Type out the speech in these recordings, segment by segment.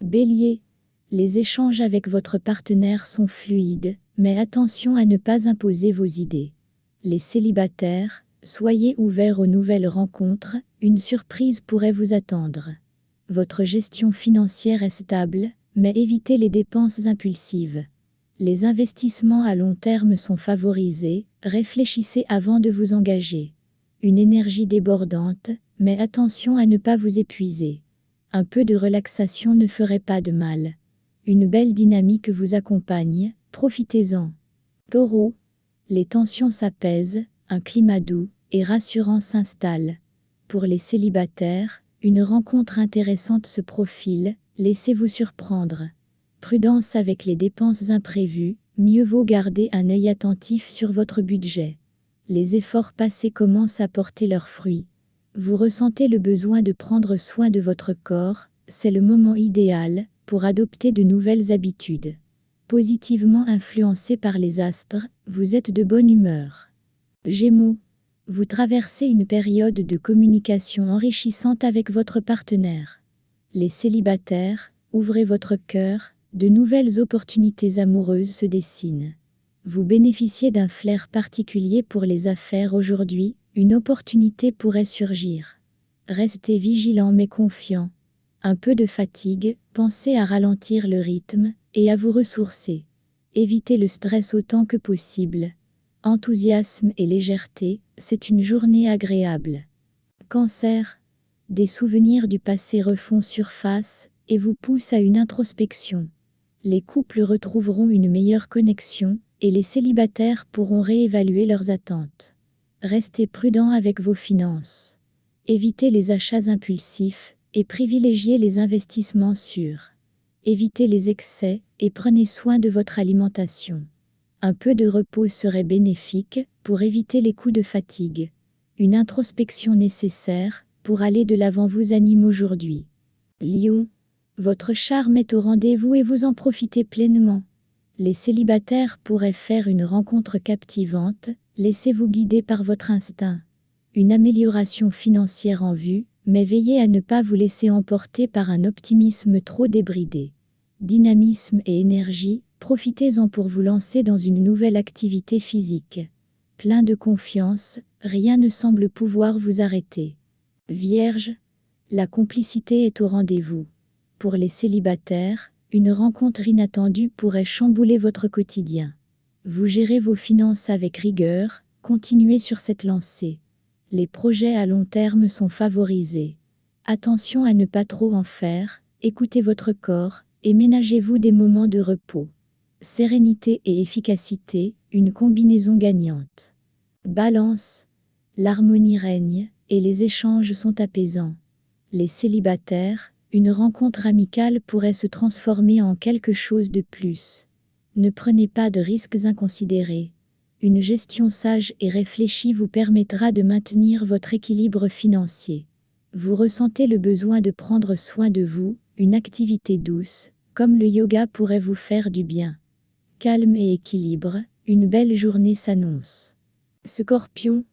Bélier. Les échanges avec votre partenaire sont fluides, mais attention à ne pas imposer vos idées. Les célibataires, soyez ouverts aux nouvelles rencontres, une surprise pourrait vous attendre. Votre gestion financière est stable, mais évitez les dépenses impulsives. Les investissements à long terme sont favorisés, réfléchissez avant de vous engager. Une énergie débordante, mais attention à ne pas vous épuiser. Un peu de relaxation ne ferait pas de mal. Une belle dynamique vous accompagne, profitez-en. Taureau. Les tensions s'apaisent, un climat doux et rassurant s'installe. Pour les célibataires, une rencontre intéressante se profile, laissez-vous surprendre. Prudence avec les dépenses imprévues, mieux vaut garder un œil attentif sur votre budget. Les efforts passés commencent à porter leurs fruits. Vous ressentez le besoin de prendre soin de votre corps, c'est le moment idéal pour adopter de nouvelles habitudes. Positivement influencé par les astres, vous êtes de bonne humeur. Gémeaux. Vous traversez une période de communication enrichissante avec votre partenaire. Les célibataires, ouvrez votre cœur, de nouvelles opportunités amoureuses se dessinent. Vous bénéficiez d'un flair particulier pour les affaires aujourd'hui, une opportunité pourrait surgir. Restez vigilant mais confiant. Un peu de fatigue, pensez à ralentir le rythme et à vous ressourcer. Évitez le stress autant que possible. Enthousiasme et légèreté, c'est une journée agréable. Cancer. Des souvenirs du passé refont surface et vous poussent à une introspection. Les couples retrouveront une meilleure connexion et les célibataires pourront réévaluer leurs attentes. Restez prudent avec vos finances. Évitez les achats impulsifs et privilégiez les investissements sûrs. Évitez les excès et prenez soin de votre alimentation. Un peu de repos serait bénéfique pour éviter les coups de fatigue. Une introspection nécessaire pour aller de l'avant vous anime aujourd'hui. Lion. Votre charme est au rendez-vous et vous en profitez pleinement. Les célibataires pourraient faire une rencontre captivante, laissez-vous guider par votre instinct. Une amélioration financière en vue, mais veillez à ne pas vous laisser emporter par un optimisme trop débridé. Dynamisme et énergie, profitez-en pour vous lancer dans une nouvelle activité physique. Plein de confiance, rien ne semble pouvoir vous arrêter. Vierge. La complicité est au rendez-vous. Pour les célibataires, une rencontre inattendue pourrait chambouler votre quotidien. Vous gérez vos finances avec rigueur, continuez sur cette lancée. Les projets à long terme sont favorisés. Attention à ne pas trop en faire, écoutez votre corps et ménagez-vous des moments de repos. Sérénité et efficacité, une combinaison gagnante. Balance. L'harmonie règne et les échanges sont apaisants. Les célibataires, une rencontre amicale pourrait se transformer en quelque chose de plus. Ne prenez pas de risques inconsidérés. Une gestion sage et réfléchie vous permettra de maintenir votre équilibre financier. Vous ressentez le besoin de prendre soin de vous, une activité douce, comme le yoga pourrait vous faire du bien. Calme et équilibre, une belle journée s'annonce. Scorpion.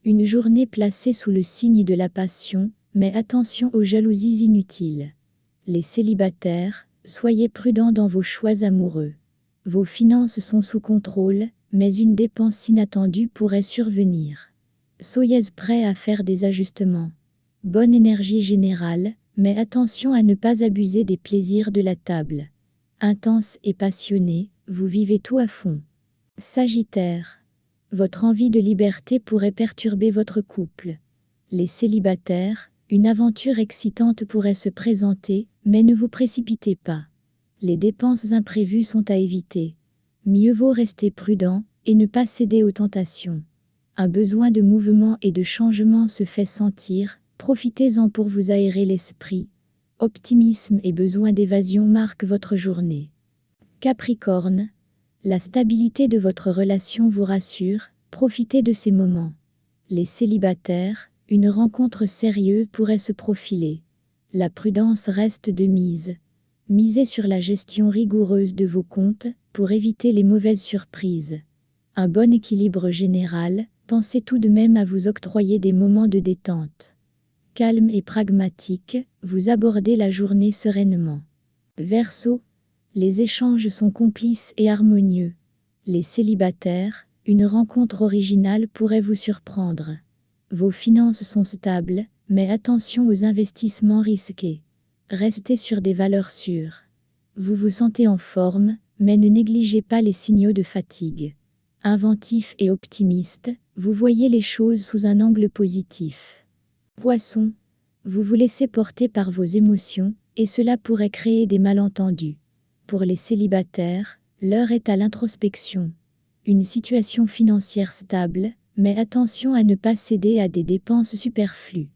Une journée placée sous le signe de la passion, mais attention aux jalousies inutiles. Les célibataires, soyez prudents dans vos choix amoureux. Vos finances sont sous contrôle, mais une dépense inattendue pourrait survenir. Soyez prêts à faire des ajustements. Bonne énergie générale, mais attention à ne pas abuser des plaisirs de la table. Intense et passionné, vous vivez tout à fond. Sagittaire. Votre envie de liberté pourrait perturber votre couple. Les célibataires, une aventure excitante pourrait se présenter, mais ne vous précipitez pas. Les dépenses imprévues sont à éviter. Mieux vaut rester prudent et ne pas céder aux tentations. Un besoin de mouvement et de changement se fait sentir, profitez-en pour vous aérer l'esprit. Optimisme et besoin d'évasion marquent votre journée. Capricorne. La stabilité de votre relation vous rassure, profitez de ces moments. Les célibataires, une rencontre sérieuse pourrait se profiler. La prudence reste de mise. Misez sur la gestion rigoureuse de vos comptes pour éviter les mauvaises surprises. Un bon équilibre général, pensez tout de même à vous octroyer des moments de détente. Calme et pragmatique, vous abordez la journée sereinement. Verseau, les échanges sont complices et harmonieux. Les célibataires, une rencontre originale pourrait vous surprendre. Vos finances sont stables, mais attention aux investissements risqués. Restez sur des valeurs sûres. Vous vous sentez en forme, mais ne négligez pas les signaux de fatigue. Inventif et optimiste, vous voyez les choses sous un angle positif. Poisson, vous vous laissez porter par vos émotions, et cela pourrait créer des malentendus. Pour les célibataires, l'heure est à l'introspection. Une situation financière stable, mais attention à ne pas céder à des dépenses superflues.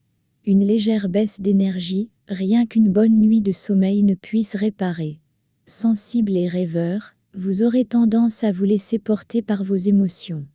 Une légère baisse d'énergie, rien qu'une bonne nuit de sommeil ne puisse réparer. Sensible et rêveur, vous aurez tendance à vous laisser porter par vos émotions.